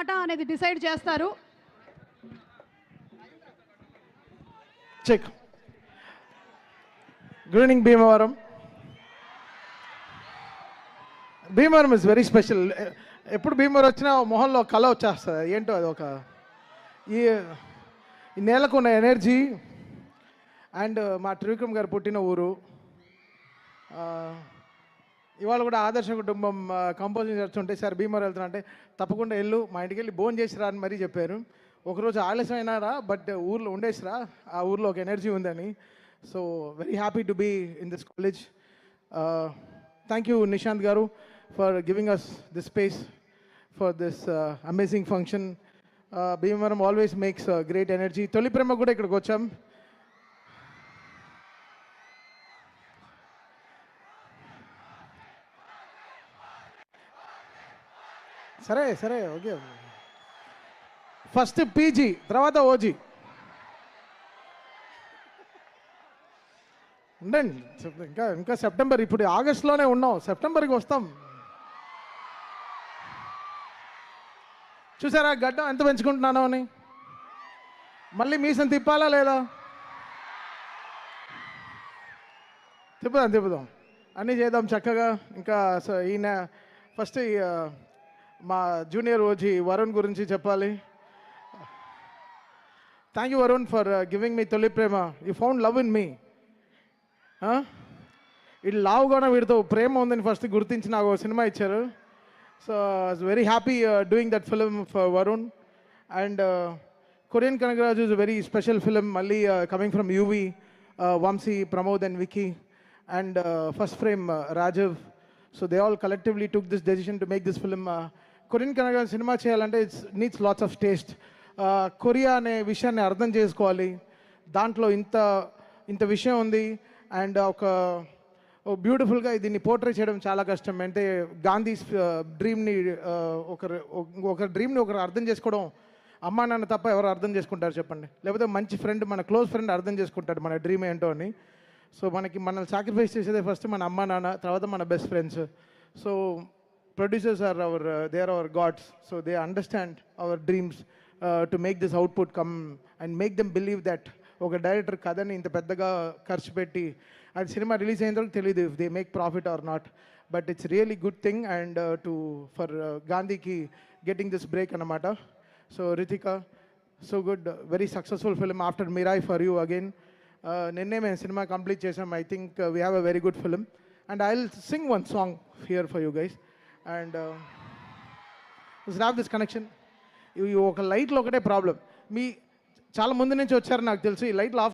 మాట అనేది డిసైడ్ చేస్తారు. Check. Good evening Bhimavaram. Bhimavaram is very special. ఎప్పుడు భీమవరం వచ్చినా మొహంలో కళ వచ్చేస్తుంది. ఏంటో అది ఒక ఈ నేలకు ఉన్న ఎనర్జీ అండ్ మా త్రివిక్రమ్ గారు పుట్టిన ఊరు. ఇవాళ కూడా ఆదర్శ కుటుంబం కంపోజింగ్ చేస్తుంటే సార్ భీమవరం వెళ్తున్నా అంటే తప్పకుండా వెళ్ళు, మా ఇంటికి వెళ్ళి భోజనం చేసిరా అని మరీ చెప్పారు. ఒకరోజు ఆలస్యం అయినారా, బట్ ఊర్లో ఉండేసిరా, ఆ ఊర్లో ఒక ఎనర్జీ ఉందని. So very happy to be in this college. Thank you Nishant గారు for giving us this space for this amazing function. Bhimavaram always makes great energy. Tholi Prema కూడా ఇక్కడికి వచ్చాం. సరే సరే ఓకే. ఫస్ట్ పీజీ, తర్వాత ఓజీ. ఉండండి, ఇంకా ఇంకా సెప్టెంబర్, ఇప్పుడు ఆగస్టులోనే ఉన్నాం, సెప్టెంబర్కి వస్తాం. చూసారా గడ్డం ఎంత పెంచుకుంటున్నానో అని. మళ్ళీ మీసం తిప్పాలా లేదా? తిప్పుదాం అన్నీ చేద్దాం చక్కగా. ఇంకా ఈయన ఫస్ట్ మా జూనియర్ ఓజీ వరుణ్ గురించి చెప్పాలి. Thank you Varun for giving me Tholi Prema. You found love in me. వీళ్ళు లావుగానే వీడితో ప్రేమ ఉందని ఫస్ట్ గుర్తించి నాకు ఒక సినిమా ఇచ్చారు. So I was very happy doing that film for Varun. And Korean Kanagaraju is very special film, మళ్ళీ coming from UV, Vamshi, Pramod and Vicky and first frame Rajiv. So they all collectively took this decision to make this film. Korean Kannada cinema cheyalante it needs lots of taste. Korea ane vishayanni ardham chesukovali, dantlo inta vishayam undi and oka beautiful గా దీన్ని portray చేయడం చాలా కష్టం. అంటే గాంధీ డ్రీమ్ని ఒక డ్రీమ్ని ఒకరు అర్థం చేసుకోవడం అమ్మా నాన్న తప్ప ఎవరు అర్థం చేసుకుంటారు చెప్పండి? లేకపోతే మంచి ఫ్రెండ్, మన క్లోజ్ ఫ్రెండ్ అర్థం చేసుకుంటాడు మన డ్రీమ్ ఏంటో అని. సో మనల్ని సాక్రిఫైస్ చేసేదే ఫస్ట్ మన అమ్మ నాన్న, తర్వాత మన best friends. So producers are they are our gods. So they understand our dreams to make this output come and make them believe that ఒక డైరెక్టర్ కథని ఇంత పెద్దగా ఖర్చు పెట్టి అది సినిమా రిలీజ్ అయిన తర్వాత తెలియదు if they make profit or not, but it's really good thing and for గాంధీకి గెటింగ్ దిస్ బ్రేక్ అన్నమాట. So Ritika, so good, very successful film after Mirai for you again. నిన్నే మేము సినిమా కంప్లీట్ చేసాం. I think we have a very good film and I will sing one song here for you guys and have this connection. ఇవి ఒక లైట్లో ఒకటే problem. మీ చాలా ముందు నుంచి వచ్చారు నాకు తెలుసు. ఈ లైట్లు ఆఫ్